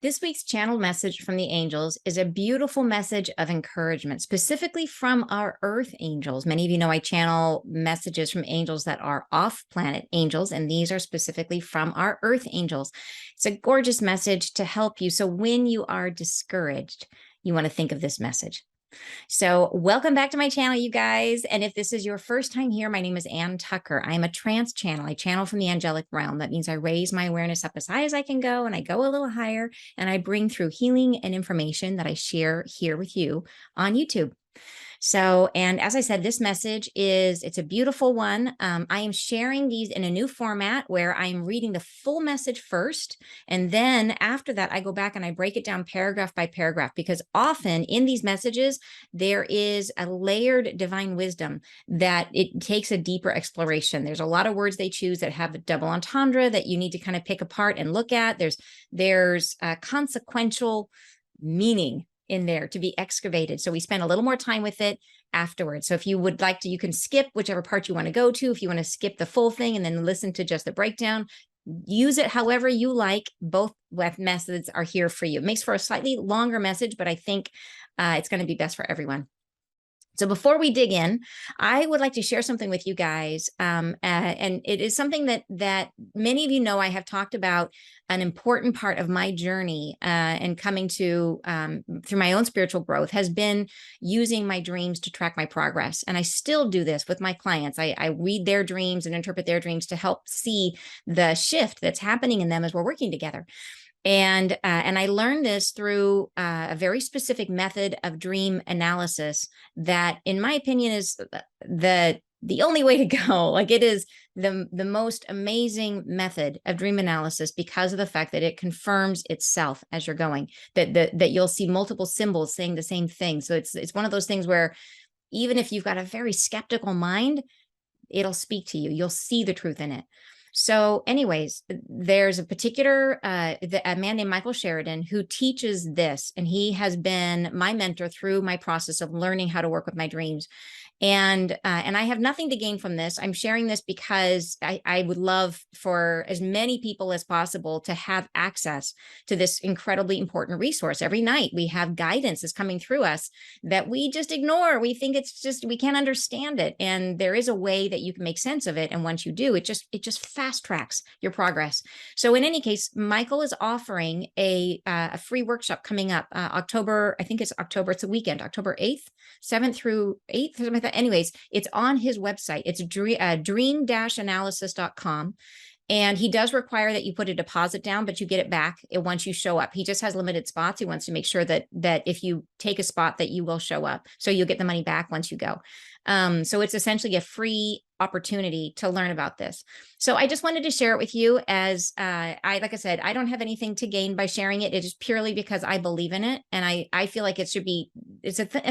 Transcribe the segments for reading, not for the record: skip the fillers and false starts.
This week's channeled message from the angels is a beautiful message of encouragement, specifically from our earth angels. Many of you know I channel messages from angels that are off planet angels, and these are specifically from our earth angels. It's a gorgeous message to help you. So when you are discouraged, you want to think of this message. So, welcome back to my channel, you guys. And if this is your first time here, my name is Ann Tucker. I'm a trance channel. I channel from the angelic realm. That means I raise my awareness up as high as I can go, and I go a little higher, and I bring through healing and information that I share here with you on YouTube. So, and as I said, this message it's a beautiful one. I am sharing these in a new format where I'm reading the full message first. And then after that, I go back and I break it down paragraph by paragraph, because often in these messages, there is a layered divine wisdom that it takes a deeper exploration. There's a lot of words they choose that have a double entendre that you need to kind of pick apart and look at. There's a consequential meaning in there to be excavated. So we spend a little more time with it afterwards. So if you would like to, you can skip whichever part you want to go to. If you want to skip the full thing and then listen to just the breakdown, use it however you like. Both methods are here for you. It makes for a slightly longer message, but I think it's going to be best for everyone. So before we dig in, I would like to share something with you guys. And it is something that many of you know I have talked about. An important part of my journey and coming to through my own spiritual growth has been using my dreams to track my progress. And I still do this with my clients. I read their dreams and interpret their dreams to help see the shift that's happening in them as we're working together. And I learned this through a very specific method of dream analysis that, in my opinion, is the only way to go. Like, it is the most amazing method of dream analysis because of the fact that it confirms itself as you're going. That you'll see multiple symbols saying the same thing. So it's one of those things where even if you've got a very skeptical mind, it'll speak to you. You'll see the truth in it. So anyways, there's a particular, a man named Michael Sheridan who teaches this, and he has been my mentor through my process of learning how to work with my dreams. And I have nothing to gain from this. I'm sharing this because I would love for as many people as possible to have access to this incredibly important resource. Every night we have guidance that's coming through us that we just ignore. We think it's just, we can't understand it. And there is a way that you can make sense of it. And once you do, it just fast tracks your progress. So in any case, Michael is offering a free workshop coming up October, I think it's October, it's a weekend, October 8th, 7th through 8th, something like that. Anyways, it's on his website. It's dream-analysis.com. And he does require that you put a deposit down, but you get it back once you show up. He just has limited spots. He wants to make sure that if you take a spot, that you will show up. So you'll get the money back once you go. So it's essentially a free opportunity to learn about this. So I just wanted to share it with you as like I said, I don't have anything to gain by sharing it. It is purely because I believe in it. And I feel like it's a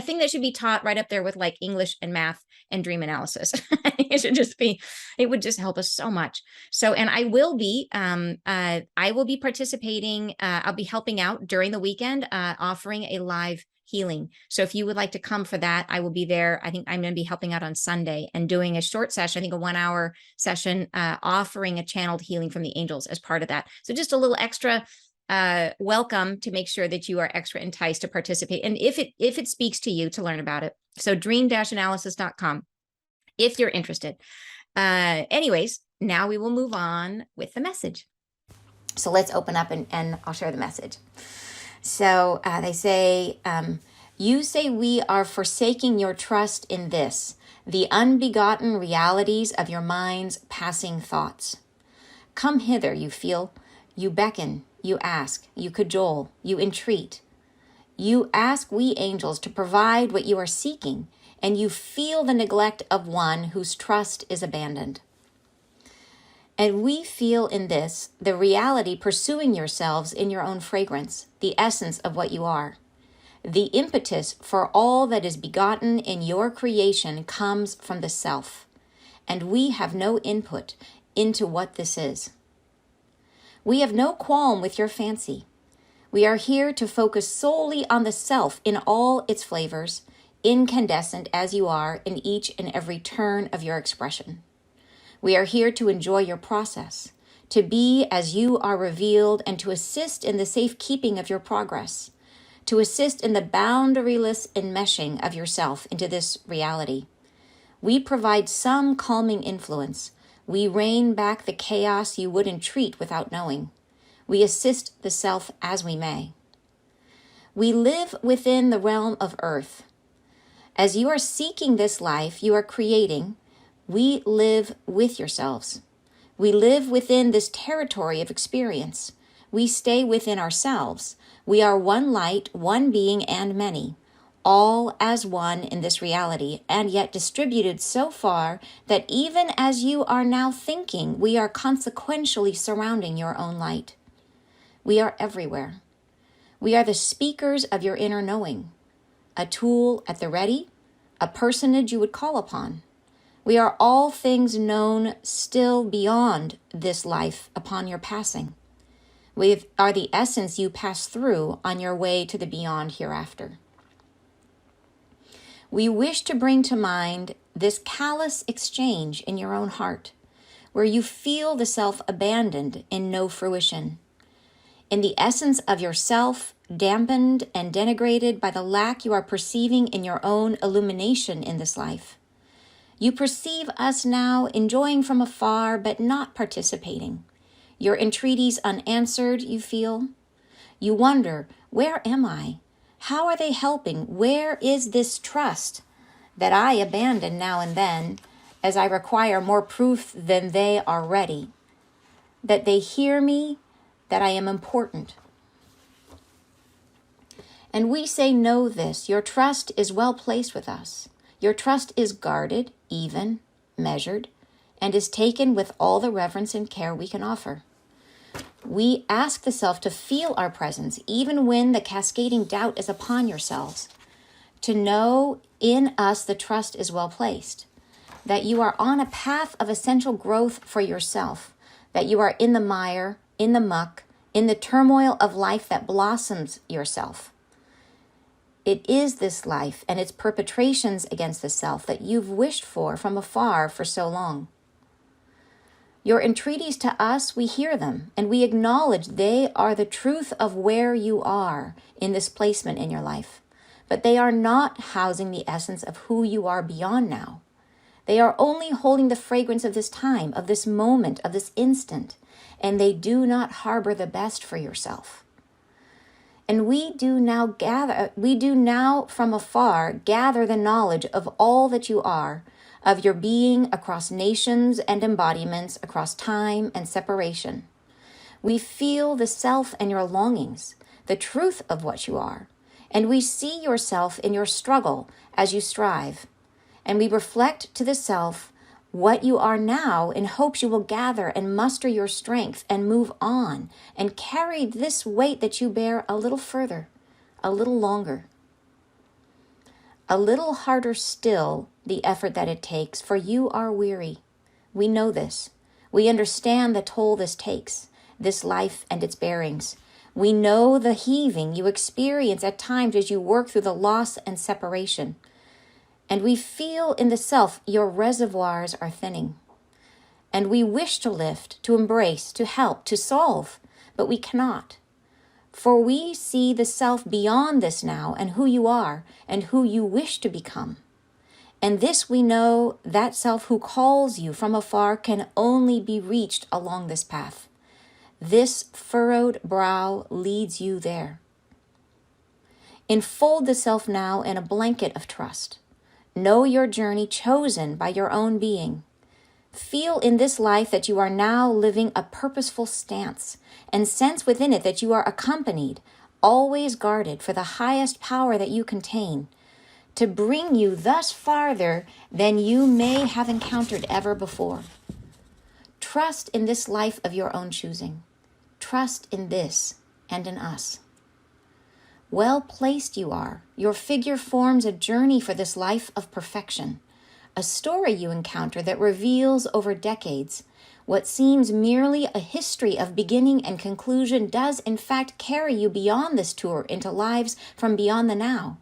thing that should be taught right up there with like English and math and dream analysis. It would just help us so much. So, and I will be participating. I'll be helping out during the weekend, offering a live healing. So if you would like to come for that, I will be there. I think I'm going to be helping out on Sunday and doing a short session, I think a 1-hour session, offering a channeled healing from the angels as part of that. So just a little extra welcome to make sure that you are extra enticed to participate. And if it speaks to you, to learn about it. So dream-analysis.com if you're interested. Anyways, now we will move on with the message. So let's open up and I'll share the message. So they say, you say we are forsaking your trust in this, the unbegotten realities of your mind's passing thoughts. Come hither, you feel. You beckon, you ask, you cajole, you entreat. You ask we angels to provide what you are seeking, and you feel the neglect of one whose trust is abandoned. And we feel in this the reality pursuing yourselves in your own fragrance, the essence of what you are. The impetus for all that is begotten in your creation comes from the self, and we have no input into what this is. We have no qualm with your fancy. We are here to focus solely on the self in all its flavors, incandescent as you are in each and every turn of your expression. We are here to enjoy your process, to be as you are revealed, and to assist in the safekeeping of your progress, to assist in the boundaryless enmeshing of yourself into this reality. We provide some calming influence. We rein back the chaos you would entreat without knowing. We assist the self as we may. We live within the realm of earth. As you are seeking this life you are creating, we live with yourselves. We live within this territory of experience. We stay within ourselves. We are one light, one being, and many, all as one in this reality, and yet distributed so far that even as you are now thinking, we are consequentially surrounding your own light. We are everywhere. We are the speakers of your inner knowing, a tool at the ready, a personage you would call upon. We are all things known still beyond this life upon your passing. We are the essence you pass through on your way to the beyond hereafter. We wish to bring to mind this callous exchange in your own heart, where you feel the self abandoned in no fruition, in the essence of yourself dampened and denigrated by the lack you are perceiving in your own illumination in this life. You perceive us now enjoying from afar, but not participating. Your entreaties unanswered, you feel. You wonder, where am I? How are they helping? Where is this trust that I abandon now and then, as I require more proof than they are ready, that they hear me, that I am important? And we say, know this, your trust is well placed with us. Your trust is guarded, even, measured, and is taken with all the reverence and care we can offer. We ask the self to feel our presence, even when the cascading doubt is upon yourselves, to know in us the trust is well placed, that you are on a path of essential growth for yourself, that you are in the mire, in the muck, in the turmoil of life that blossoms yourself. It is this life and its perpetrations against the self that you've wished for from afar for so long. Your entreaties to us, we hear them, and we acknowledge they are the truth of where you are in this placement in your life. But they are not housing the essence of who you are beyond now. They are only holding the fragrance of this time, of this moment, of this instant, and they do not harbor the best for yourself. And we do now from afar gather the knowledge of all that you are, of your being across nations and embodiments, across time and separation. We feel the self and your longings, the truth of what you are, and we see yourself in your struggle as you strive. And we reflect to the self what you are now in hopes you will gather and muster your strength and move on and carry this weight that you bear a little further, a little longer, a little harder still, the effort that it takes, for you are weary. We know this. We understand the toll this takes, this life and its bearings. We know the heaving you experience at times as you work through the loss and separation. And we feel in the self your reservoirs are thinning. And we wish to lift, to embrace, to help, to solve, but we cannot. For we see the self beyond this now and who you are and who you wish to become. And this we know, that self who calls you from afar can only be reached along this path. This furrowed brow leads you there. Enfold the self now in a blanket of trust. Know your journey chosen by your own being. Feel in this life that you are now living a purposeful stance, and sense within it that you are accompanied, always guarded for the highest power that you contain, to bring you thus farther than you may have encountered ever before. Trust in this life of your own choosing. Trust in this and in us. Well placed you are. Your figure forms a journey for this life of perfection, a story you encounter that reveals over decades. What seems merely a history of beginning and conclusion does in fact carry you beyond this tour into lives from beyond the now,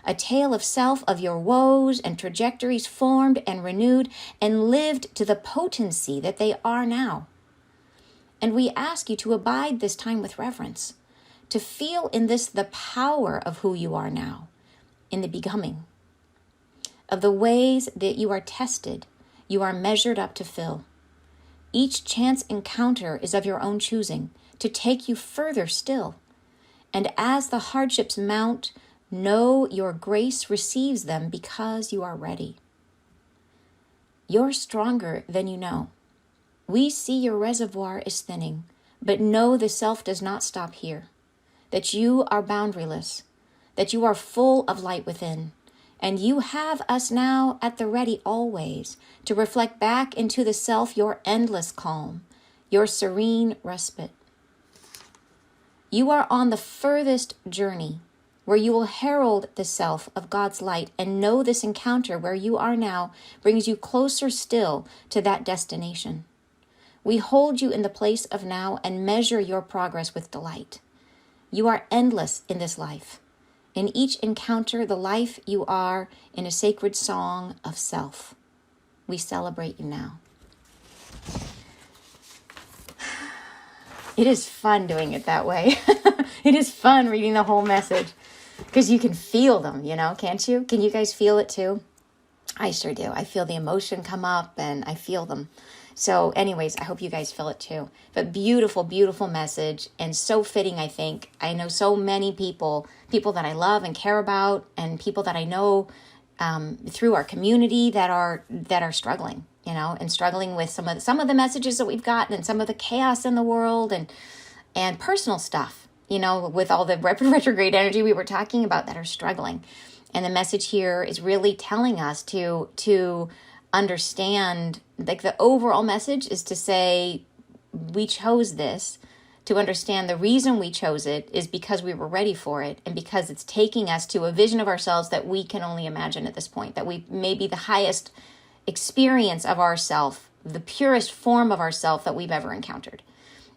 a tale of self, of your woes and trajectories formed and renewed and lived to the potency that they are now. And we ask you to abide this time with reverence, to feel in this the power of who you are now, in the becoming, of the ways that you are tested, you are measured up to fill. Each chance encounter is of your own choosing, to take you further still. And as the hardships mount, know your grace receives them because you are ready. You're stronger than you know. We see your reservoir is thinning, but know the self does not stop here, that you are boundaryless, that you are full of light within, and you have us now at the ready always to reflect back into the self your endless calm, your serene respite. You are on the furthest journey, where you will herald the self of God's light and know this encounter where you are now brings you closer still to that destination. We hold you in the place of now and measure your progress with delight. You are endless in this life. In each encounter, the life you are in a sacred song of self. We celebrate you now. It is fun doing it that way. It is fun reading the whole message because you can feel them, can't you? Can you guys feel it too? I sure do. I feel the emotion come up and I feel them. So anyways, I hope you guys feel it too. But beautiful, beautiful message and so fitting, I think. I know so many people that I love and care about and people that I know through our community that are struggling, and struggling with some of the messages that we've gotten and some of the chaos in the world and personal stuff, with all the retrograde energy we were talking about that are struggling. And the message here is really telling us to understand, like the overall message is to say, we chose this, to understand the reason we chose it is because we were ready for it and because it's taking us to a vision of ourselves that we can only imagine at this point, that we may be the highest experience of ourself, the purest form of ourself that we've ever encountered.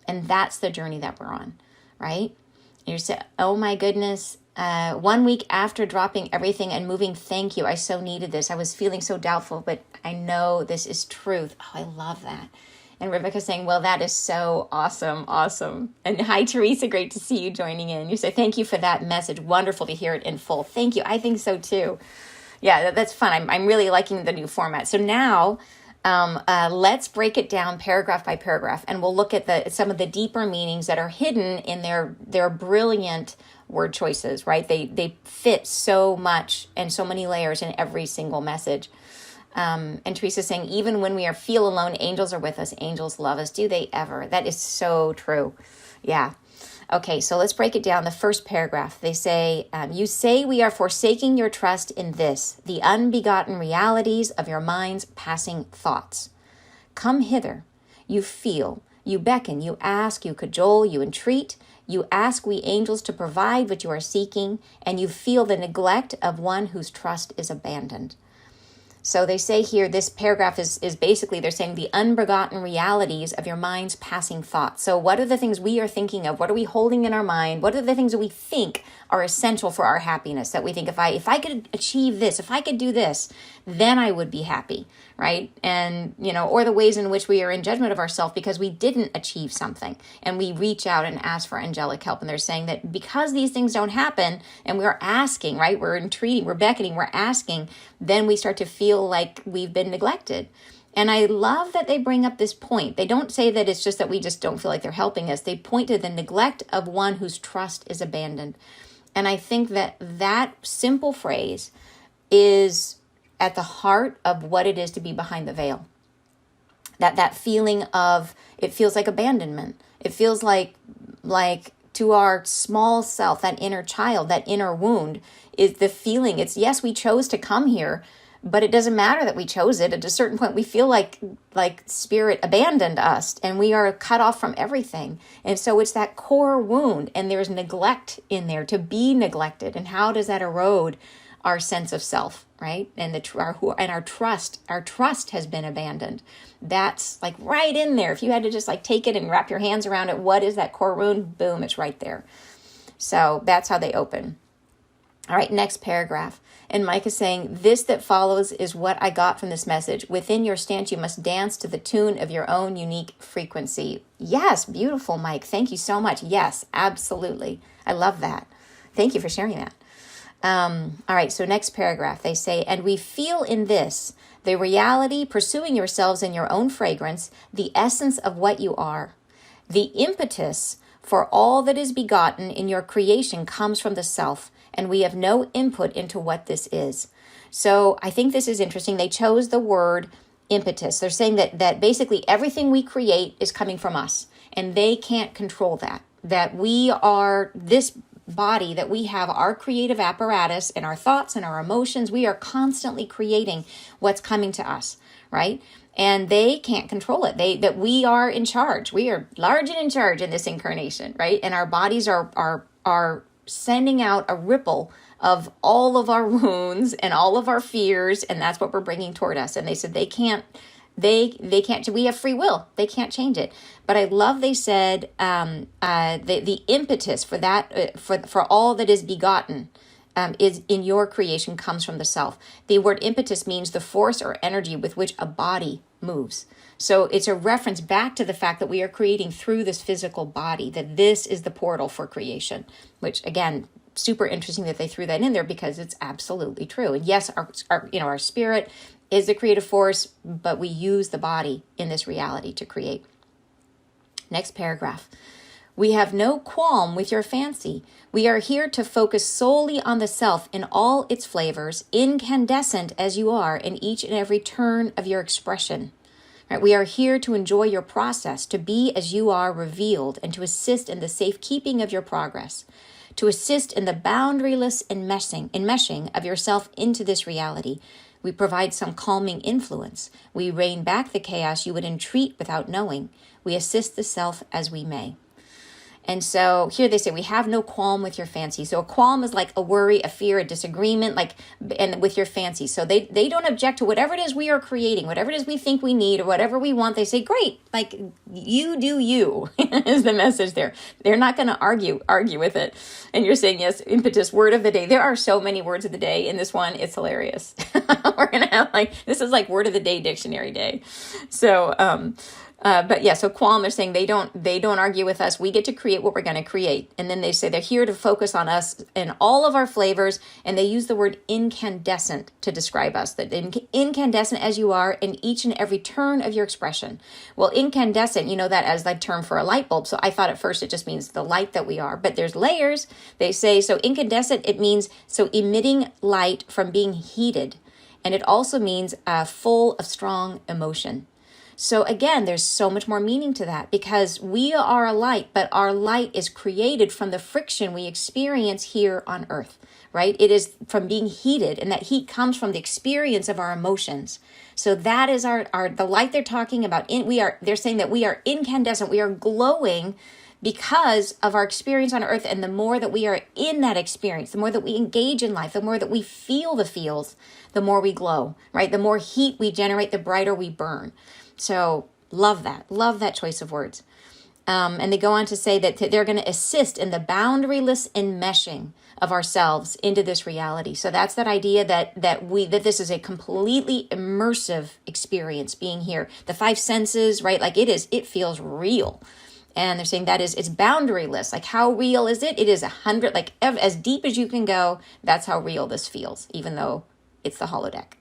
And that's the journey that we're on, right? You say, oh my goodness, 1 week after dropping everything and moving, thank you. I so needed this. I was feeling so doubtful, but I know this is truth. Oh, I love that. And Rebecca saying, well, that is so awesome. Awesome. And hi, Teresa. Great to see you joining in. You say, thank you for that message. Wonderful to hear it in full. Thank you. I think so too. Yeah, that's fun. I'm really liking the new format. So now let's break it down paragraph by paragraph, and we'll look at some of the deeper meanings that are hidden in their brilliant word choices, right? They fit so much and so many layers in every single message. And Teresa's saying, even when we feel alone, angels are with us. Angels love us. Do they ever? That is so true. Yeah. Okay, so let's break it down. The first paragraph, they say, you say we are forsaking your trust in this, the unbegotten realities of your mind's passing thoughts. Come hither. You feel, you beckon, you ask, you cajole, you entreat. You ask we angels to provide what you are seeking, and you feel the neglect of one whose trust is abandoned. So they say here, this paragraph is basically, they're saying the unbegotten realities of your mind's passing thoughts. So what are the things we are thinking of? What are we holding in our mind? What are the things that we think are essential for our happiness? That we think, if I could achieve this, if I could do this, then I would be happy, right? And, or the ways in which we are in judgment of ourselves because we didn't achieve something. And we reach out and ask for angelic help. And they're saying that because these things don't happen and we're asking, right? We're entreating, we're beckoning, we're asking, then we start to feel like we've been neglected. And I love that they bring up this point. They don't say that it's just that we just don't feel like they're helping us. They point to the neglect of one whose trust is abandoned. And I think that simple phrase is at the heart of what it is to be behind the veil. That feeling of, it feels like abandonment. It feels like to our small self, that inner child, that inner wound is the feeling. It's, yes, we chose to come here, but it doesn't matter that we chose it. At a certain point, we feel like spirit abandoned us and we are cut off from everything. And so it's that core wound, and there's neglect in there, to be neglected. And how does that erode our sense of self, right? And our trust has been abandoned. That's like right in there. If you had to just take it and wrap your hands around it, what is that core wound? Boom, it's right there. So that's how they open. All right, next paragraph. And Mike is saying, this that follows is what I got from this message. Within your stance, you must dance to the tune of your own unique frequency. Yes, beautiful, Mike. Thank you so much. Yes, absolutely. I love that. Thank you for sharing that. All right, so next paragraph, they say, and we feel in this, the reality, pursuing yourselves in your own fragrance, the essence of what you are. The impetus for all that is begotten in your creation comes from the self, and we have no input into what this is. So I think this is interesting. They chose the word impetus. They're saying that basically everything we create is coming from us, and they can't control that. That we are this body, that we have our creative apparatus and our thoughts and our emotions. We are constantly creating what's coming to us, right? And they can't control it. That we are in charge. We are large and in charge in this incarnation, right? And our bodies are sending out a ripple of all of our wounds and all of our fears, and that's what we're bringing toward us. And they said they can't. They can't. We have free will. They can't change it. But I love they said the impetus for that for all that is begotten is in your creation comes from the self. The word impetus means the force or energy with which a body moves. So it's a reference back to the fact that we are creating through this physical body, that this is the portal for creation, which again, super interesting that they threw that in there because it's absolutely true. And yes, our spirit is the creative force, but we use the body in this reality to create. Next paragraph. We have no qualm with your fancy. We are here to focus solely on the self in all its flavors, incandescent as you are in each and every turn of your expression. Right? We are here to enjoy your process, to be as you are revealed, and to assist in the safekeeping of your progress, to assist in the boundaryless enmeshing of yourself into this reality. We provide some calming influence. We rein back the chaos you would entreat without knowing. We assist the self as we may. And so here they say, we have no qualm with your fancy. So a qualm is like a worry, a fear, a disagreement, and with your fancy. So they don't object to whatever it is we are creating, whatever it is we think we need or whatever we want. They say, great, like you do you is the message there. They're not going to argue with it. And you're saying, yes, impetus, word of the day. There are so many words of the day in this one. It's hilarious. We're going to have this is like word of the day dictionary day. So, but yeah, so qualm, they're saying they don't argue with us. We get to create what we're going to create. And then they say they're here to focus on us in all of our flavors. And they use the word incandescent to describe us, that incandescent as you are in each and every turn of your expression. Well, incandescent, you know that as the term for a light bulb. So I thought at first it just means the light that we are, but there's layers. They say, so incandescent, it means so emitting light from being heated. And it also means full of strong emotion. So again, there's so much more meaning to that because we are a light, but our light is created from the friction we experience here on earth, right? It is from being heated, and that heat comes from the experience of our emotions. So that is the light they're talking about. They're saying that we are incandescent, we are glowing because of our experience on earth. And the more that we are in that experience, the more that we engage in life, the more that we feel the feels, the more we glow, right? The more heat we generate, the brighter we burn. So love that choice of words. And they go on to say that they're going to assist in the boundaryless enmeshing of ourselves into this reality. So that's that idea that this is a completely immersive experience being here. The five senses, right? It feels real. And they're saying it's boundaryless. Like how real is it? It is 100, as deep as you can go. That's how real this feels, even though it's the holodeck.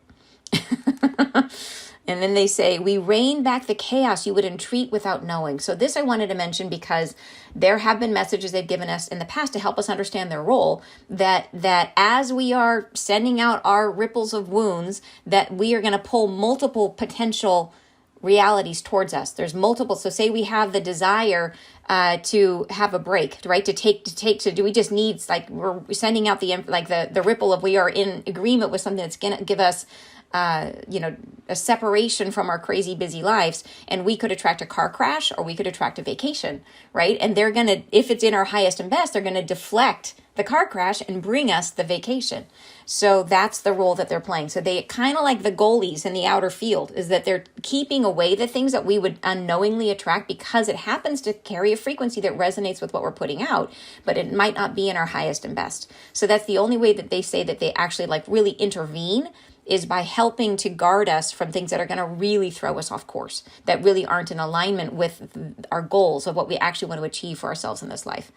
And then they say, we rein back the chaos you would entreat without knowing. So this I wanted to mention because there have been messages they've given us in the past to help us understand their role, that as we are sending out our ripples of wounds, that we are going to pull multiple potential realities towards us. There's multiple. So say we have the desire to have a break, right? Do we just need, we're sending out the ripple of, we are in agreement with something that's going to give us a separation from our crazy busy lives, and we could attract a car crash or we could attract a vacation, right? And they're going to, if it's in our highest and best, they're going to deflect the car crash and bring us the vacation. So that's the role that they're playing. So they kind of like the goalies in the outer field, is that they're keeping away the things that we would unknowingly attract because it happens to carry a frequency that resonates with what we're putting out, but it might not be in our highest and best. So that's the only way that they say that they actually like really intervene, is by helping to guard us from things that are going to really throw us off course, that really aren't in alignment with our goals of what we actually want to achieve for ourselves in this life.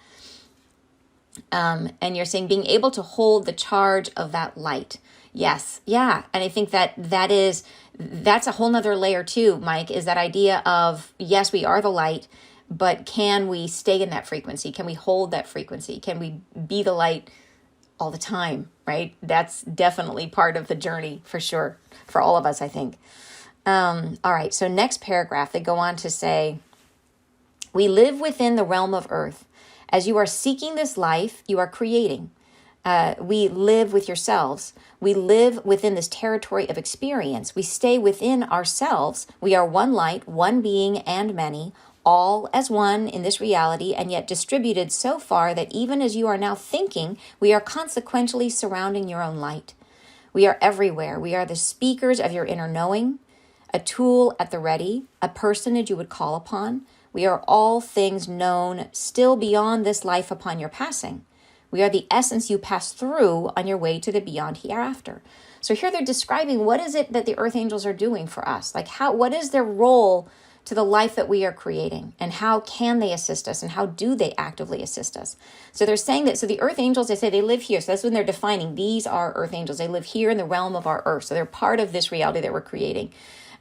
And you're saying being able to hold the charge of that light. Yes. Yeah. And I think that's a whole nother layer too, Mike, is that idea of, yes, we are the light, but can we stay in that frequency? Can we hold that frequency? Can we be the light all the time, right? That's definitely part of the journey for sure, for all of us, I think. All right. So next paragraph, they go on to say, we live within the realm of earth. As you are seeking this life, you are creating. We live with yourselves. We live within this territory of experience. We stay within ourselves. We are one light, one being, and many, all as one in this reality, and yet distributed so far that even as you are now thinking, we are consequentially surrounding your own light. We are everywhere. We are the speakers of your inner knowing, a tool at the ready, a personage you would call upon. We are all things known still beyond this life upon your passing. We are the essence you pass through on your way to the beyond hereafter. So here they're describing what is it that the earth angels are doing for us? Like what is their role to the life that we are creating, and how can they assist us, and how do they actively assist us? So they're saying that, so the earth angels, they say they live here. So that's when they're defining, these are earth angels. They live here in the realm of our earth. So they're part of this reality that we're creating.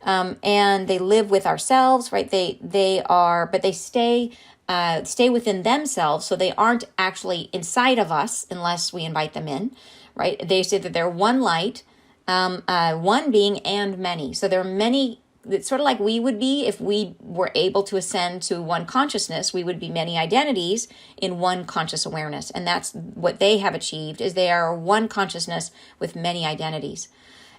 And they live with ourselves, right? They are, but they stay within themselves. So they aren't actually inside of us unless we invite them in, right? They say that they're one light, one being, and many. So there are many. It's sort of like we would be if we were able to ascend to one consciousness. We would be many identities in one conscious awareness. And that's what they have achieved, is they are one consciousness with many identities.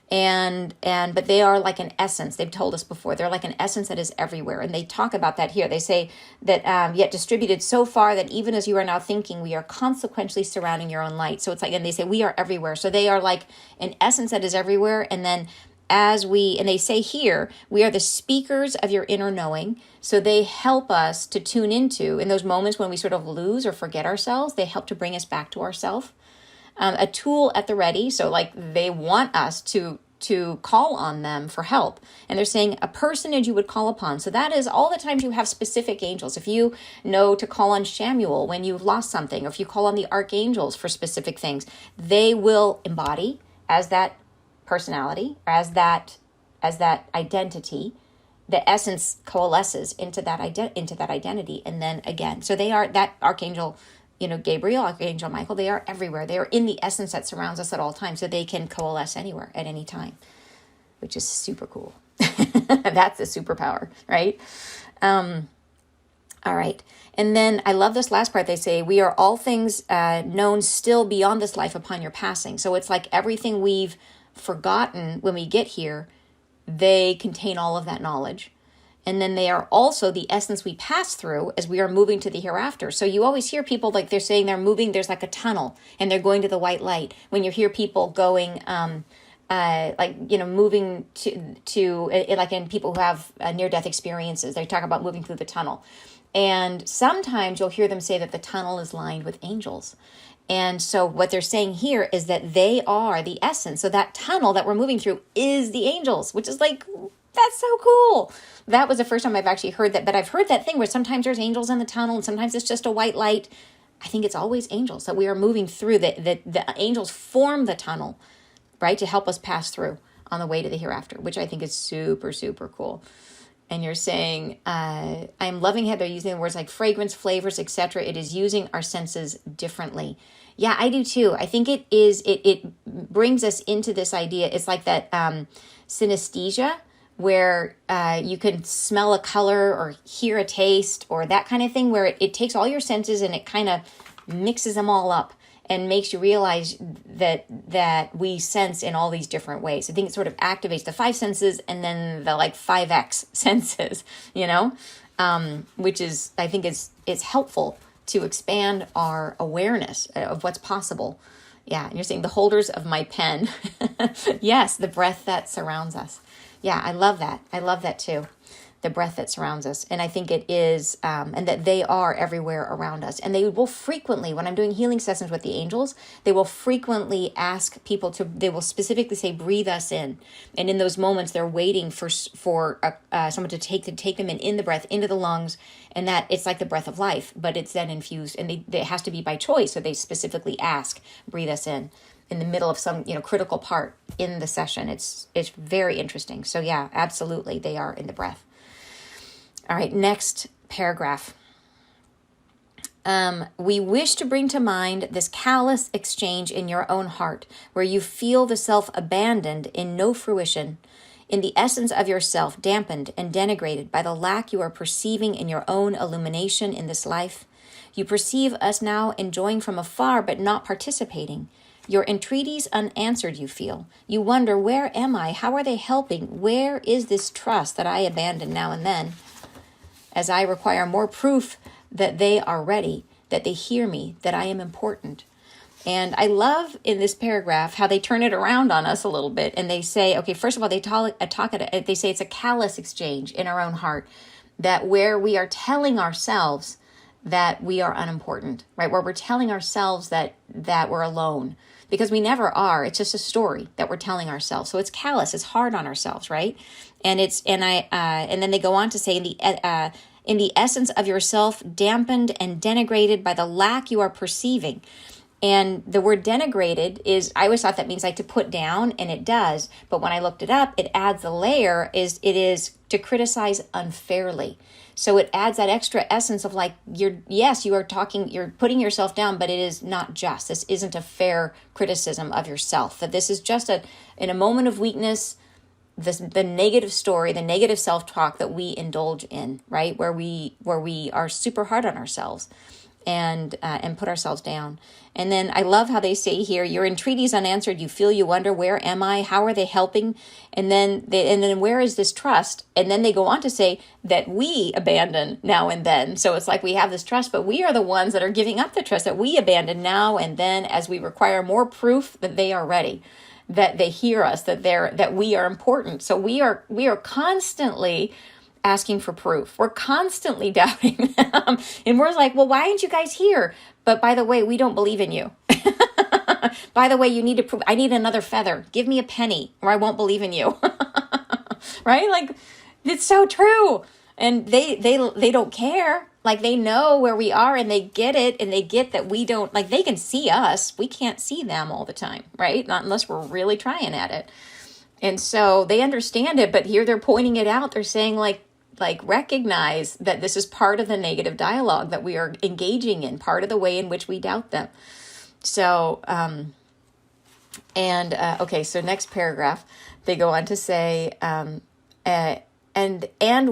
But they are like an essence. They've told us before, they're like an essence that is everywhere. And they talk about that here. They say that yet distributed so far that even as you are now thinking, we are consequentially surrounding your own light. So it's like, and they say we are everywhere. So they are like an essence that is everywhere. And then and they say here, we are the speakers of your inner knowing. So they help us to tune into, in those moments when we sort of lose or forget ourselves, they help to bring us back to ourselves. A tool at the ready. So like they want us to call on them for help. And they're saying a personage you would call upon. So that is all the times you have specific angels. If you know to call on Shamuel when you've lost something, or if you call on the archangels for specific things, they will embody as that personality, or as that identity. The essence coalesces into that identity, and then again. So they are that archangel, Gabriel, Archangel Michael, they are everywhere. They are in the essence that surrounds us at all times, so they can coalesce anywhere at any time, which is super cool. That's a superpower, right? All right. And then I love this last part. They say, we are all things known still beyond this life upon your passing. So it's like everything we've forgotten when we get here, they contain all of that knowledge. And then they are also the essence we pass through as we are moving to the hereafter. So you always hear people like they're saying they're moving, there's like a tunnel and they're going to the white light. When you hear people going, moving to like in people who have near-death experiences, they talk about moving through the tunnel. And sometimes you'll hear them say that the tunnel is lined with angels. And so what they're saying here is that they are the essence. So that tunnel that we're moving through is the angels, which is like, that's so cool. That was the first time I've actually heard that. But I've heard that thing where sometimes there's angels in the tunnel and sometimes it's just a white light. I think it's always angels that we are moving through. The angels form the tunnel, right, to help us pass through on the way to the hereafter, which I think is super, super cool. And you're saying, I'm loving how they're using the words like fragrance, flavors, etc. It is using our senses differently. Yeah, I do too. I think it brings us into this idea. It's like that synesthesia, where you can smell a color or hear a taste or that kind of thing, where it takes all your senses and it kind of mixes them all up and makes you realize that we sense in all these different ways. I think it sort of activates the five senses and then the like 5X senses, which is, I think it's helpful to expand our awareness of what's possible. Yeah, and you're saying the holders of my pen. Yes, the breath that surrounds us. Yeah, I love that. I love that too. The breath that surrounds us. And I think it is, and that they are everywhere around us. And they will frequently, when I'm doing healing sessions with the angels, they will frequently ask people they will specifically say, breathe us in. And in those moments, they're waiting for someone to take them in the breath, into the lungs. And that it's like the breath of life, but it's then infused, and it has to be by choice. So they specifically ask, breathe us in the middle of some, critical part in the session. It's very interesting. So yeah, absolutely. They are in the breath. All right, next paragraph. We wish to bring to mind this callous exchange in your own heart, where you feel the self abandoned in no fruition, in the essence of yourself dampened and denigrated by the lack you are perceiving in your own illumination in this life. You perceive us now enjoying from afar, but not participating. Your entreaties unanswered you feel. You wonder, where am I? How are they helping? Where is this trust that I abandon now and then? As I require more proof that they are ready, that they hear me, that I am important. And I love in this paragraph how they turn it around on us a little bit. And they say, okay, first of all, they say it's a callous exchange in our own heart, that where we are telling ourselves that we are unimportant, right? Where we're telling ourselves that we're alone, because we never are. It's just a story that we're telling ourselves. So it's callous. It's hard on ourselves, right? And then they go on to say, in the essence of yourself, dampened and denigrated by the lack you are perceiving. And the word denigrated I always thought that means like to put down, and it does. But when I looked it up, it adds a layer, it is to criticize unfairly. So it adds that extra essence of like, you're putting yourself down, but it is not just. This isn't a fair criticism of yourself. That this is just in a moment of weakness, the negative story, the negative self-talk that we indulge in, right? Where we are super hard on ourselves and put ourselves down. And then I love how they say here, your entreaties unanswered, you feel, you wonder, where am I? How are they helping? And then where is this trust? And then they go on to say that we abandon now and then. So it's like we have this trust, but we are the ones that are giving up the trust, that we abandon now and then as we require more proof that they are ready, that they hear us, that we are important. So we are constantly asking for proof. We're constantly doubting them. And we're like, well, why aren't you guys here? But by the way, we don't believe in you. By the way, you need to prove, I need another feather. Give me a penny or I won't believe in you. Right? Like, it's so true. And they don't care. Like, they know where we are and they get it, and they get that we don't, like, they can see us. We can't see them all the time, right? Not unless we're really trying at it. And so they understand it, but here they're pointing it out. They're saying like recognize that this is part of the negative dialogue that we are engaging in, part of the way in which we doubt them. So, okay, so next paragraph, they go on to say, and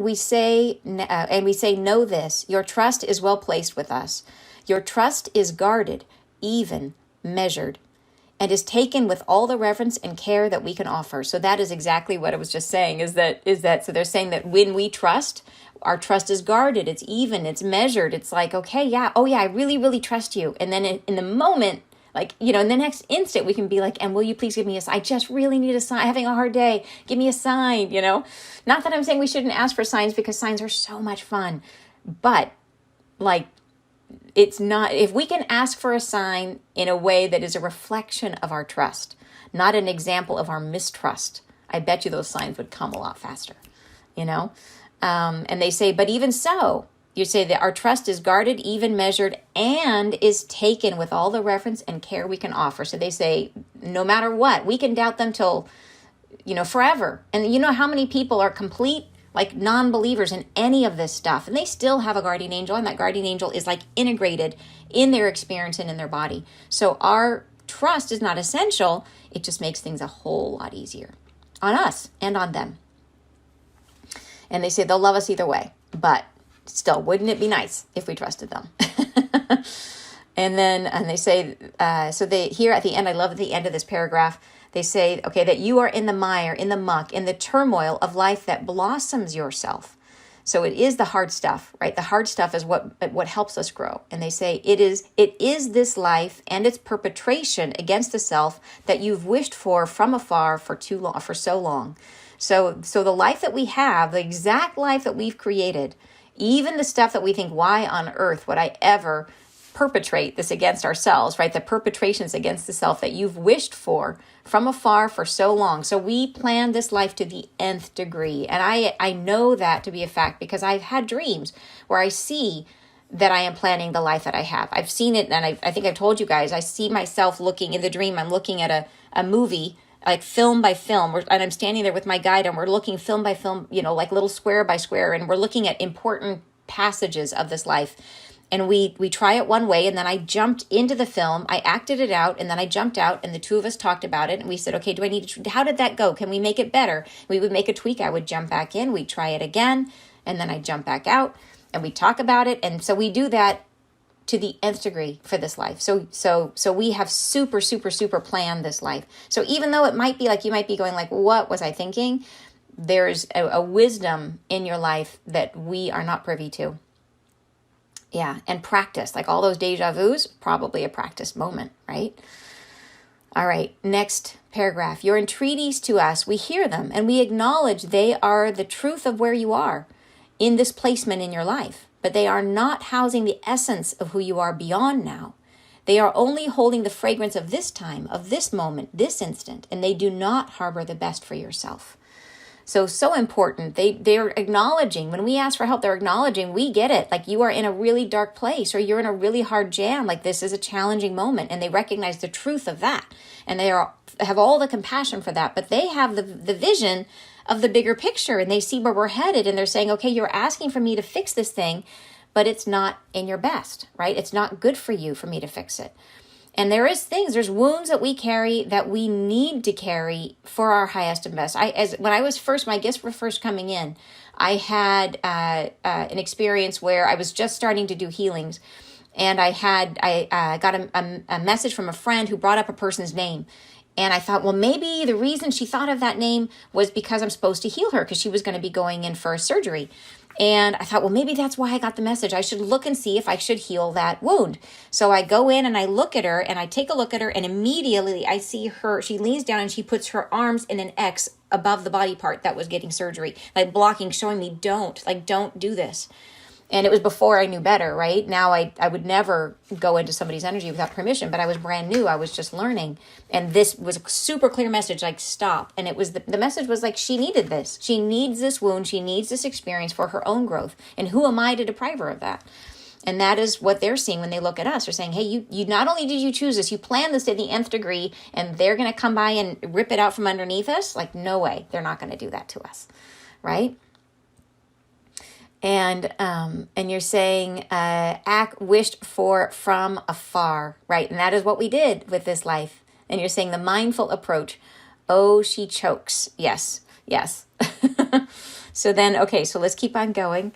we say, know this, your trust is well placed with us. Your trust is guarded, even, measured, and is taken with all the reverence and care that we can offer. So that is exactly what I was just saying, is that, so they're saying that when we trust, our trust is guarded, it's even, it's measured. It's like, okay, yeah, oh yeah, I really, really trust you. And then in the moment, like, in the next instant, we can be like, and will you please give me a sign? I just really need a sign. I'm having a hard day. Give me a sign, Not that I'm saying we shouldn't ask for signs, because signs are so much fun. But, like, it's not, if we can ask for a sign in a way that is a reflection of our trust, not an example of our mistrust, I bet you those signs would come a lot faster, And they say, but even so, you say that our trust is guarded, even, measured, and is taken with all the reverence and care we can offer. So they say, no matter what, we can doubt them till, forever. And you know how many people are complete, like, non-believers in any of this stuff, and they still have a guardian angel, and that guardian angel is like integrated in their experience and in their body. So our trust is not essential. It just makes things a whole lot easier on us and on them. And they say they'll love us either way, but still, wouldn't it be nice if we trusted them? And they say, so they here at the end, I love at the end of this paragraph, they say, okay, that you are in the mire, in the muck, in the turmoil of life that blossoms yourself. So it is the hard stuff, right? The hard stuff is what helps us grow. And they say it is this life and its perpetration against the self that you've wished for from afar for so long. So the life that we have, the exact life that we've created, even the stuff that we think, why on earth would I ever perpetrate this against ourselves, right? The perpetrations against the self that you've wished for from afar for so long. So we plan this life to the nth degree. And I know that to be a fact because I've had dreams where I see that I am planning the life that I have. I've seen it, and I think I've told you guys, I see myself looking in the dream. I'm looking at a movie, like film by film, and I'm standing there with my guide and we're looking film by film, like little square by square, and we're looking at important passages of this life. And we try it one way, and then I jumped into the film, I acted it out, and then I jumped out, and the two of us talked about it, and we said, okay, how did that go? Can we make it better? We would make a tweak. I would jump back in, we'd try it again, and then I'd jump back out, and we talk about it. And so we do that to the nth degree for this life. So we have super, super, super planned this life. So even though it might be like, you might be going like, what was I thinking? There's a wisdom in your life that we are not privy to. Yeah, and practice, like all those deja vus, probably a practice moment, right? All right, next paragraph. Your entreaties to us, we hear them, and we acknowledge they are the truth of where you are in this placement in your life, but they are not housing the essence of who you are beyond now. They are only holding the fragrance of this time, of this moment, this instant, and they do not harbor the best for yourself. So important. They're acknowledging, when we ask for help, they're acknowledging, we get it. Like you are in a really dark place, or you're in a really hard jam. Like this is a challenging moment, and they recognize the truth of that. And they have all the compassion for that, but they have the vision of the bigger picture, and they see where we're headed. And they're saying, okay, you're asking for me to fix this thing, but it's not in your best, right? It's not good for you for me to fix it. And there's wounds that we carry that we need to carry for our highest and best. When I was first, my gifts were first coming in, I had an experience where I was just starting to do healings, and I got a message from a friend who brought up a person's name. And I thought, well, maybe the reason she thought of that name was because I'm supposed to heal her because she was going to be going in for a surgery. And I thought, well, maybe that's why I got the message. I should look and see if I should heal that wound. So I go in and I look at her, and I take a look at her, and immediately I see her. She leans down and she puts her arms in an X above the body part that was getting surgery, like blocking, showing me don't do this. And it was before I knew better, right? Now I would never go into somebody's energy without permission, but I was brand new. I was just learning. And this was a super clear message, like stop. And it was the message was like, she needed this. She needs this wound. She needs this experience for her own growth. And who am I to deprive her of that? And that is what they're seeing when they look at us. They're saying, hey, you not only did you choose this, you planned this to the nth degree, and they're going to come by and rip it out from underneath us? Like, no way. They're not going to do that to us, right? And you're saying, act wished for from afar, right? And that is what we did with this life. And you're saying the mindful approach. Oh, she chokes. Yes. So then, okay, so let's keep on going.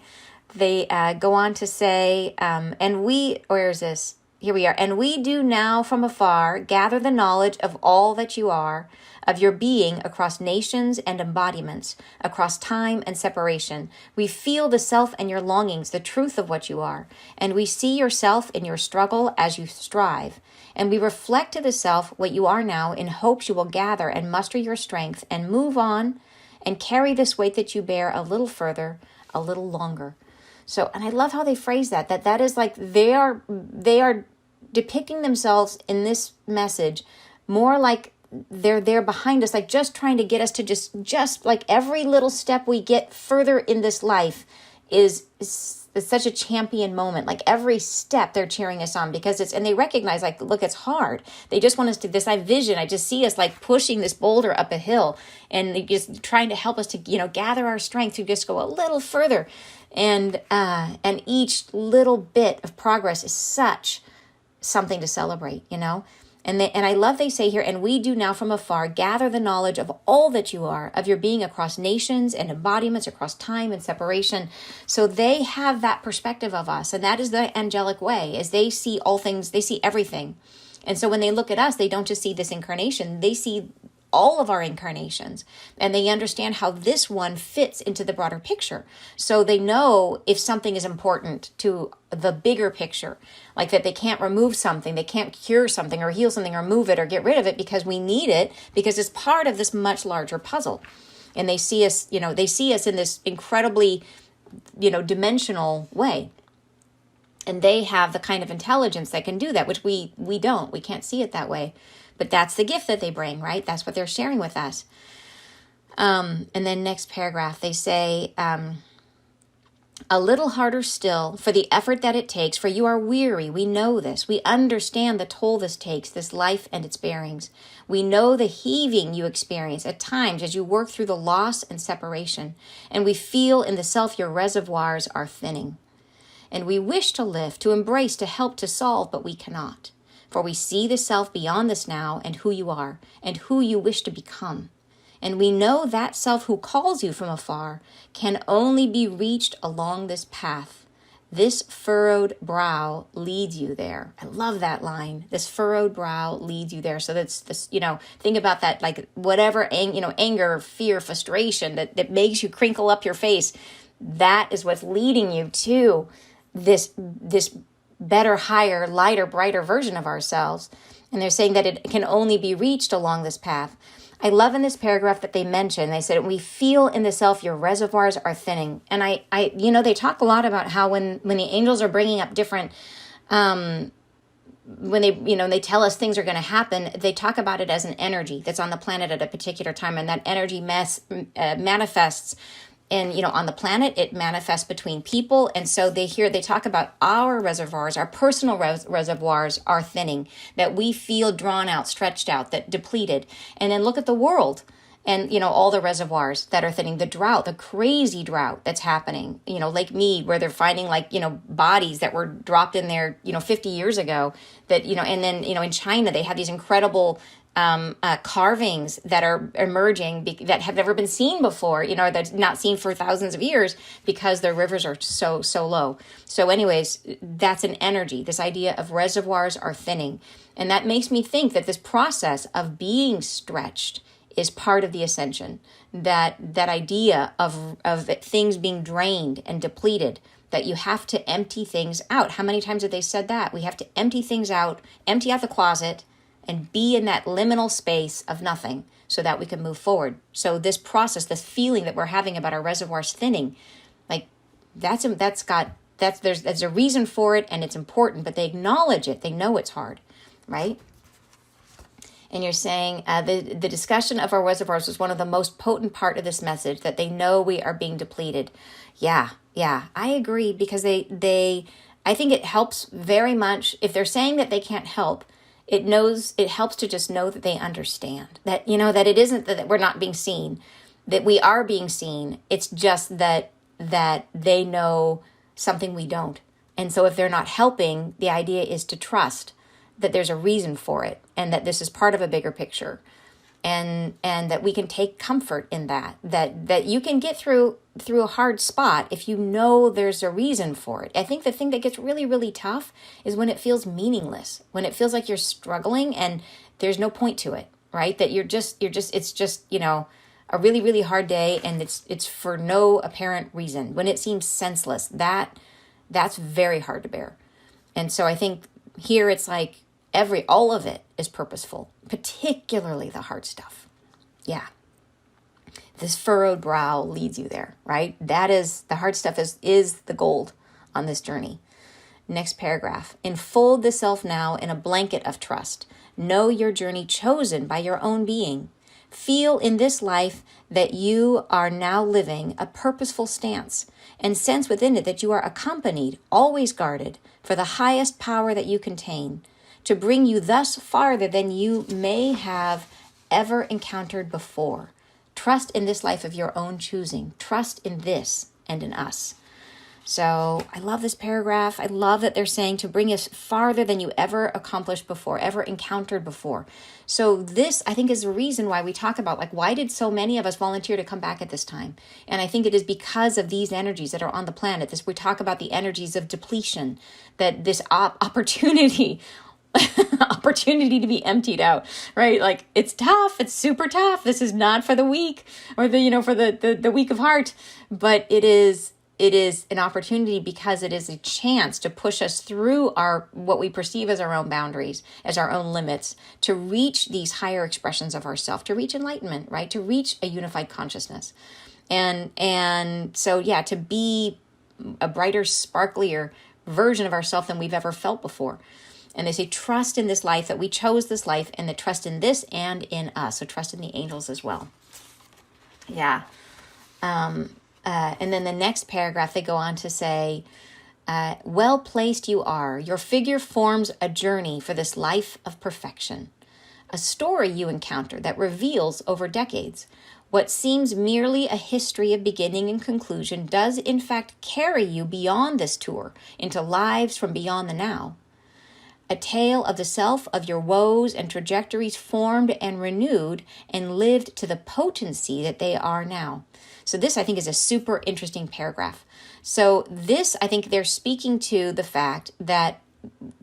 They go on to say, where is this? Here we are. And we do now from afar gather the knowledge of all that you are, of your being across nations and embodiments, across time and separation. We feel the self and your longings, the truth of what you are. And we see yourself in your struggle as you strive. And we reflect to the self what you are now in hopes you will gather and muster your strength and move on and carry this weight that you bear a little further, a little longer. So, and I love how they phrase that is like they are depicting themselves in this message more like they're there behind us, like just trying to get us to just like every little step we get further in this life is such a champion moment. Like every step they're cheering us on because and they recognize like, look, it's hard. They just want us to vision. I just see us like pushing this boulder up a hill and they just trying to help us to, gather our strength to just go a little further. And each little bit of progress is such something to celebrate, And I love they say here, and we do now from afar gather the knowledge of all that you are, of your being across nations and embodiments, across time and separation. So they have that perspective of us, and that is the angelic way, as they see all things, they see everything. And so when they look at us, they don't just see this incarnation, they see all of our incarnations, and they understand how this one fits into the broader picture. So they know if something is important to the bigger picture, like that they can't remove something, they can't cure something or heal something or move it or get rid of it because we need it, because it's part of this much larger puzzle. And they see us, they see us in this incredibly, dimensional way. And they have the kind of intelligence that can do that, which we don't. We can't see it that way. But that's the gift that they bring, right? That's what they're sharing with us. And then next paragraph, they say, a little harder still for the effort that it takes, for you are weary. We know this. We understand the toll this takes, this life and its bearings. We know the heaving you experience at times as you work through the loss and separation. And we feel in the self your reservoirs are thinning. And we wish to lift, to embrace, to help, to solve, but we cannot. For we see the self beyond this now and who you are and who you wish to become. And we know that self who calls you from afar can only be reached along this path. This furrowed brow leads you there. I love that line. This furrowed brow leads you there. So that's this, think about that, like whatever, anger, fear, frustration that makes you crinkle up your face. That is what's leading you to this better, higher, lighter, brighter version of ourselves. And they're saying that it can only be reached along this path. I love in this paragraph that they mention, they said, we feel in the self your reservoirs are thinning. And they talk a lot about how when the angels are bringing up different, when they tell us things are going to happen, they talk about it as an energy that's on the planet at a particular time. And that energy manifests. And, on the planet, it manifests between people. And so they talk about our reservoirs, our personal reservoirs are thinning, that we feel drawn out, stretched out, that depleted. And then look at the world and, all the reservoirs that are thinning, the drought, the crazy drought that's happening, Lake Mead, where they're finding bodies that were dropped in there, 50 years ago that, and then, in China, they have these incredible carvings that are emerging that have never been seen before, that's not seen for thousands of years because their rivers are so low. So anyways, that's an energy, this idea of reservoirs are thinning. And that makes me think that this process of being stretched is part of the ascension, that idea of things being drained and depleted, that you have to empty things out. How many times have they said that? We have to empty things out, empty out the closet, and be in that liminal space of nothing so that we can move forward. So this process, this feeling that we're having about our reservoirs thinning, there's a reason for it and it's important, but they acknowledge it. They know it's hard, right? And you're saying the discussion of our reservoirs was one of the most potent part of this message, that they know we are being depleted. Yeah, I agree, because I think it helps very much if they're saying that they can't help. It helps to just know that they understand that, that it isn't that we're not being seen, that we are being seen. It's just that they know something we don't. And so if they're not helping, the idea is to trust that there's a reason for it and that this is part of a bigger picture, and that we can take comfort in that you can get through a hard spot if you know there's a reason for it. I think the thing that gets really, really tough is when it feels meaningless, when it feels like you're struggling and there's no point to it, right? That it's just, a really, really hard day and it's for no apparent reason. When it seems senseless, that's very hard to bear. And so I think here it's like all of it is purposeful, particularly the hard stuff. Yeah. This furrowed brow leads you there, right? That is, the hard stuff is the gold on this journey. Next paragraph. Enfold the self now in a blanket of trust. Know your journey chosen by your own being. Feel in this life that you are now living a purposeful stance, and sense within it that you are accompanied, always guarded, for the highest power that you contain, to bring you thus farther than you may have ever encountered before. Trust in this life of your own choosing. Trust in this and in us. So I love this paragraph. I love that they're saying to bring us farther than you ever accomplished before, ever encountered before. So this, I think, is the reason why we talk about, why did so many of us volunteer to come back at this time? And I think it is because of these energies that are on the planet. We talk about the energies of depletion, that this opportunity opportunity to be emptied out, right? Like, it's tough. It's super tough. This is not for the weak, or for the weak of heart, but it is an opportunity, because it is a chance to push us through what we perceive as our own boundaries, as our own limits, to reach these higher expressions of ourself, to reach enlightenment, right? To reach a unified consciousness. And so, yeah, to be a brighter, sparklier version of ourselves than we've ever felt before. And they say, trust in this life, that we chose this life, and the trust in this and in us. So trust in the angels as well. Yeah. And then the next paragraph, they go on to say, well placed you are. Your figure forms a journey for this life of perfection. A story you encounter that reveals over decades. What seems merely a history of beginning and conclusion does in fact carry you beyond this tour into lives from beyond the now. A tale of the self, of your woes and trajectories formed and renewed and lived to the potency that they are now. So this, I think, is a super interesting paragraph. So this, I think they're speaking to the fact that,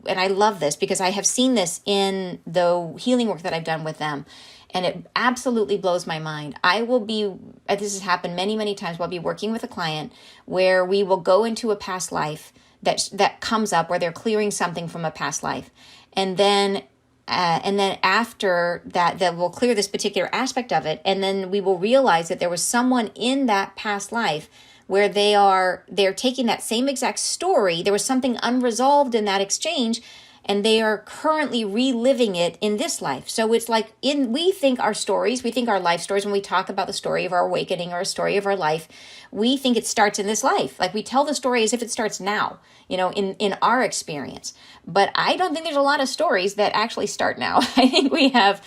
and I love this because I have seen this in the healing work that I've done with them, and it absolutely blows my mind. This has happened many, many times. I'll be working with a client where we will go into a past life that comes up, where they're clearing something from a past life. And then after that we'll clear this particular aspect of it. And then we will realize that there was someone in that past life where they're taking that same exact story. There was something unresolved in that exchange, and they are currently reliving it in this life. So it's like we think our life stories, when we talk about the story of our awakening or a story of our life, we think it starts in this life. Like, we tell the story as if it starts now, in our experience. But I don't think there's a lot of stories that actually start now. I think we have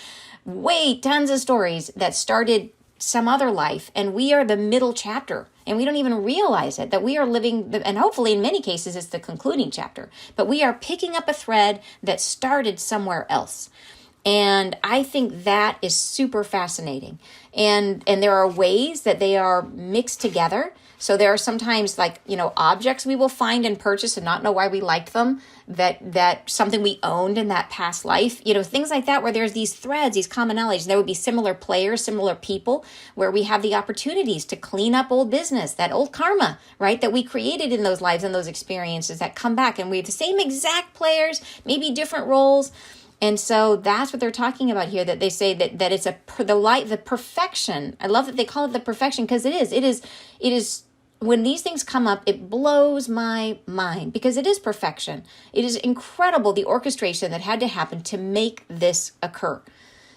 tons of stories that started some other life, and we are the middle chapter, and we don't even realize it, that we are living, and hopefully in many cases it's the concluding chapter, but we are picking up a thread that started somewhere else. And I think that is super fascinating. And there are ways that they are mixed together. So there are sometimes, like, objects we will find and purchase and not know why we liked them, that something we owned in that past life, things like that, where there's these threads, these commonalities. There would be similar players, similar people, where we have the opportunities to clean up old business, that old karma, right, that we created in those lives and those experiences that come back. And we have the same exact players, maybe different roles. And so that's what they're talking about here, that they say that it's the perfection. I love that they call it the perfection, because it is. When these things come up, it blows my mind, because it is perfection. It is incredible, the orchestration that had to happen to make this occur.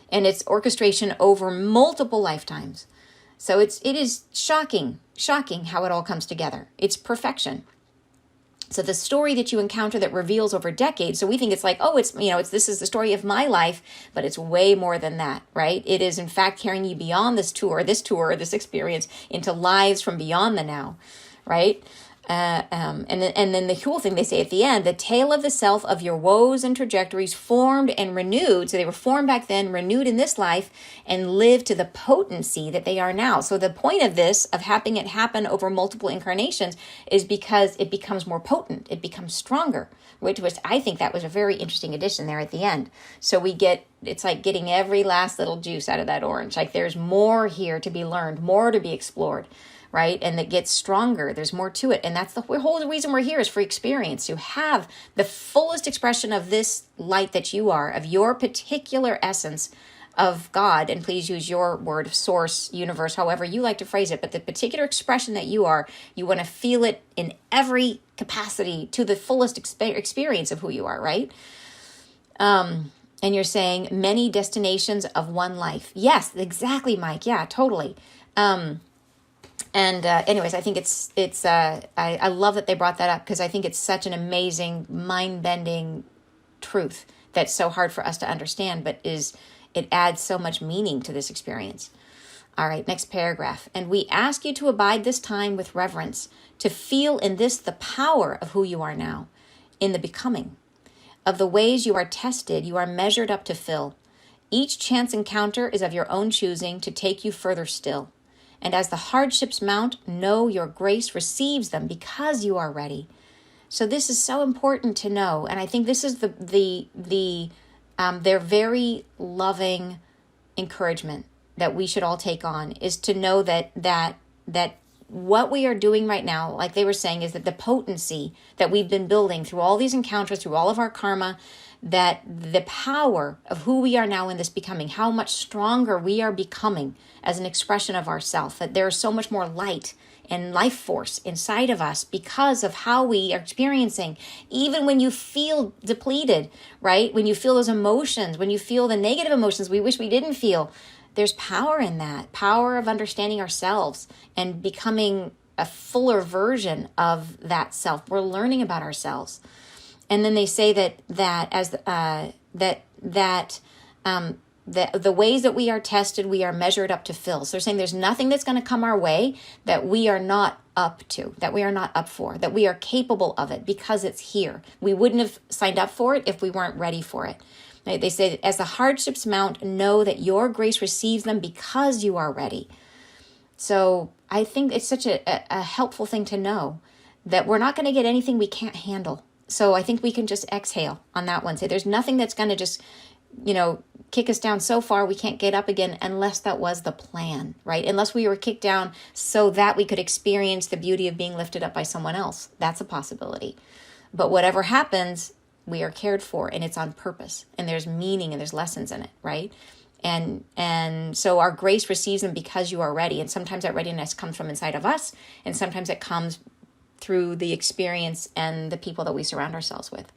And it's orchestration over multiple lifetimes. So it is shocking how it all comes together. It's perfection. So the story that you encounter that reveals over decades, so we think it's like, this is the story of my life, but it's way more than that, right? It is in fact carrying you beyond this experience, into lives from beyond the now, right? And then the cool thing they say at the end, the tale of the self, of your woes and trajectories formed and renewed. So they were formed back then, renewed in this life, and lived to the potency that they are now. So the point of this, of having it happen over multiple incarnations, is because it becomes more potent. It becomes stronger, which I think that was a very interesting addition there at the end. So it's like getting every last little juice out of that orange. Like, there's more here to be learned, more to be explored, right? And it gets stronger. There's more to it. And that's the whole reason we're here, is for experience, to have the fullest expression of this light that you are, of your particular essence of God. And please use your word, source, universe, however you like to phrase it. But the particular expression that you are, you want to feel it in every capacity to the fullest experience of who you are, right? And you're saying many destinations of one life. Yes, exactly, Mike. Yeah, totally. Anyways, I think I love that they brought that up, because I think it's such an amazing, mind-bending truth that's so hard for us to understand, but it adds so much meaning to this experience. All right, next paragraph. And we ask you to abide this time with reverence, to feel in this the power of who you are now, in the becoming. Of the ways you are tested, you are measured up to fill. Each chance encounter is of your own choosing, to take you further still. And as the hardships mount, know your grace receives them because you are ready. So this is so important to know. And I think this is their very loving encouragement that we should all take on, is to know that what we are doing right now, like they were saying, is that the potency that we've been building through all these encounters, through all of our karma, that the power of who we are now in this becoming, how much stronger we are becoming as an expression of ourself, that there is so much more light and life force inside of us because of how we are experiencing. Even when you feel depleted, right? When you feel those emotions, when you feel the negative emotions we wish we didn't feel, there's power in that, power of understanding ourselves and becoming a fuller version of that self. We're learning about ourselves. And then they say the ways that we are tested, we are measured up to fill. So they're saying there's nothing that's going to come our way that we are not up to, that we are not up for, that we are capable of it because it's here. We wouldn't have signed up for it if we weren't ready for it. They say, as the hardships mount, know that your grace receives them because you are ready. So I think it's such a helpful thing to know that we're not going to get anything we can't handle. So I think we can just exhale on that one. Say there's nothing that's going to just, kick us down so far we can't get up again, unless that was the plan, right? Unless we were kicked down so that we could experience the beauty of being lifted up by someone else. That's a possibility. But whatever happens, we are cared for, and it's on purpose, and there's meaning and there's lessons in it, right? And so our grace receives them because you are ready. And sometimes that readiness comes from inside of us, and sometimes it comes through the experience and the people that we surround ourselves with.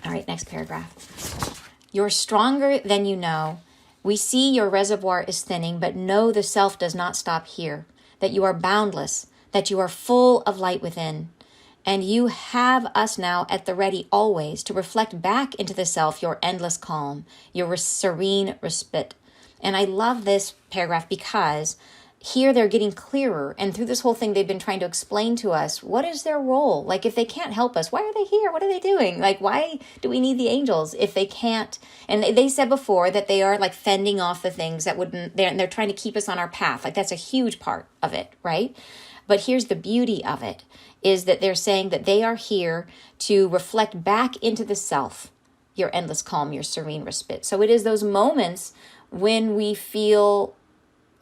All right, next paragraph. You're stronger than you know. We see your reservoir is thinning, but know the self does not stop here, that you are boundless, that you are full of light within. And you have us now at the ready always to reflect back into the self your endless calm, your serene respite. And I love this paragraph because here they're getting clearer. And through this whole thing, they've been trying to explain to us, what is their role? Like, if they can't help us, why are they here? What are they doing? Like, why do we need the angels if they can't? And they said before that they are like fending off the things that wouldn't, they're trying to keep us on our path. Like, that's a huge part of it, right? But here's the beauty of it, is that they're saying that they are here to reflect back into the self, your endless calm, your serene respite. So it is those moments when we feel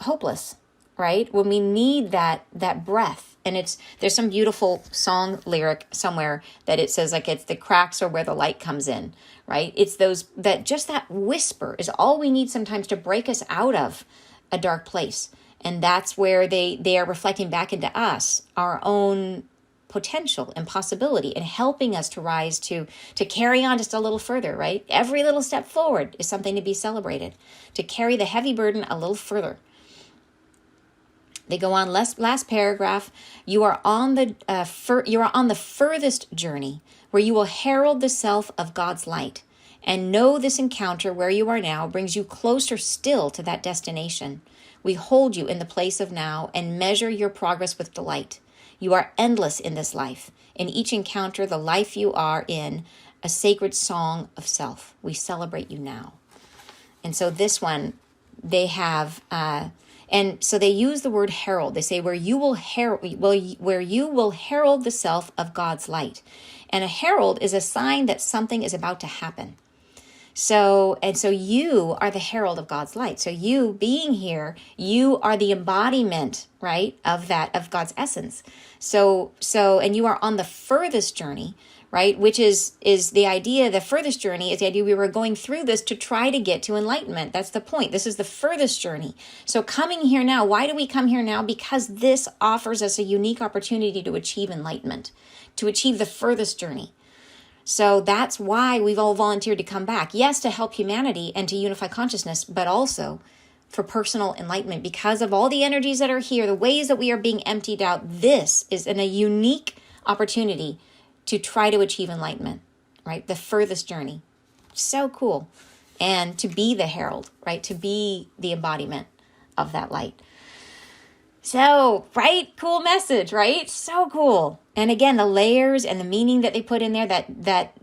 hopeless, right? When we need that breath. And there's some beautiful song lyric somewhere that it says, like, it's the cracks are where the light comes in, right? It's that whisper is all we need sometimes to break us out of a dark place. And that's where they are reflecting back into us, our own potential and possibility, and helping us to rise to carry on just a little further, right? Every little step forward is something to be celebrated, to carry the heavy burden a little further. They go on, last paragraph, you are on the furthest journey where you will herald the self of God's light, and know this encounter where you are now brings you closer still to that destination. We hold you in the place of now and measure your progress with delight. You are endless in this life. In each encounter, the life you are in, a sacred song of self. We celebrate you now. And so this one, they have, and so they use the word herald. They say where you will herald the self of God's light. And a herald is a sign that something is about to happen. So you are the herald of God's light. So you being here, you are the embodiment, right, of God's essence. And you are on the furthest journey, right, which is the idea. The furthest journey is the idea we were going through this to try to get to enlightenment. That's the point. This is the furthest journey. So coming here now, why do we come here now? Because this offers us a unique opportunity to achieve enlightenment, to achieve the furthest journey. So that's why we've all volunteered to come back. Yes, to help humanity and to unify consciousness, but also for personal enlightenment. Because of all the energies that are here, the ways that we are being emptied out, this is a unique opportunity to try to achieve enlightenment, right? The furthest journey. So cool. And to be the herald, right? To be the embodiment of that light. So, right? Cool message, right? So cool. And again, the layers and the meaning that they put in there, that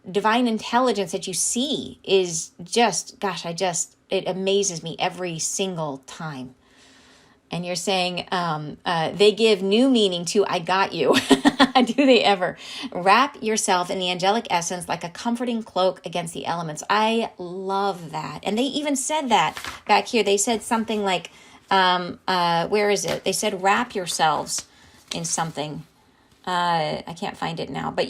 divine intelligence that you see is just, it amazes me every single time. And you're saying they give new meaning to I got you. Do they ever? Wrap yourself in the angelic essence like a comforting cloak against the elements. I love that. And they even said that back here. They said something like, where is it? They said wrap yourselves in something. I can't find it now. But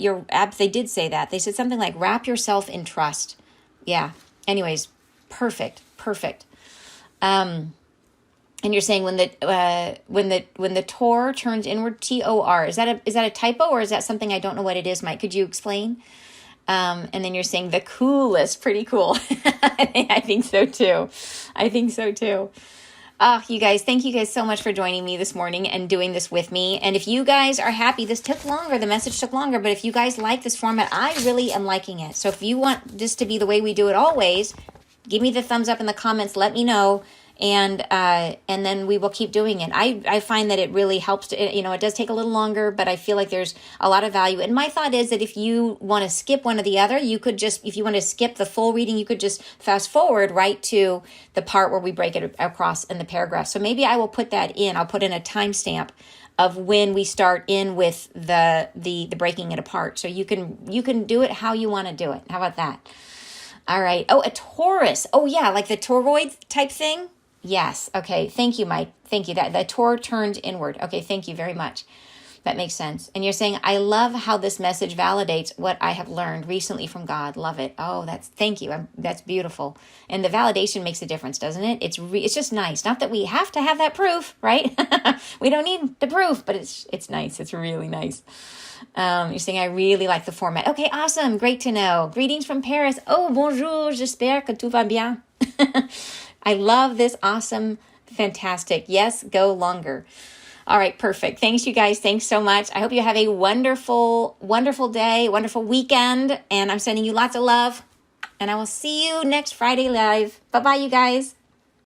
they did say that. They said something like wrap yourself in trust. Yeah. Anyways, perfect. And you're saying when the Tor turns inward, TOR, is that a typo, or is that something I don't know what it is, Mike? Could you explain? And then you're saying the coolest, pretty cool. I think so too. Oh, you guys, thank you guys so much for joining me this morning and doing this with me. And if you guys are happy, this took longer, the message took longer, but if you guys like this format, I really am liking it. So if you want this to be the way we do it always, give me the thumbs up in the comments, let me know. And then we will keep doing it. I find that it really helps to, it does take a little longer, but I feel like there's a lot of value. And my thought is that if you want to skip one or the other, you could just, if you want to skip the full reading, you could just fast forward right to the part where we break it across in the paragraph. So maybe I will put that in. I'll put in a timestamp of when we start in with the breaking it apart. So you can do it how you want to do it. How about that? All right. Oh, a Taurus. Oh yeah, like the toroid type thing. Yes. Okay. Thank you, Mike. Thank you. That the Tor turned inward. Okay. Thank you very much. That makes sense. And you're saying, I love how this message validates what I have learned recently from God. Love it. Oh, thank you. That's beautiful. And the validation makes a difference, doesn't it? It's just nice. Not that we have to have that proof, right? We don't need the proof, but it's nice. It's really nice. You're saying, I really like the format. Okay. Awesome. Great to know. Greetings from Paris. Oh, bonjour. J'espère que tout va bien. I love this. Awesome. Fantastic. Yes, go longer. All right, perfect. Thanks, you guys. Thanks so much. I hope you have a wonderful, wonderful day, wonderful weekend. And I'm sending you lots of love. And I will see you next Friday live. Bye-bye, you guys.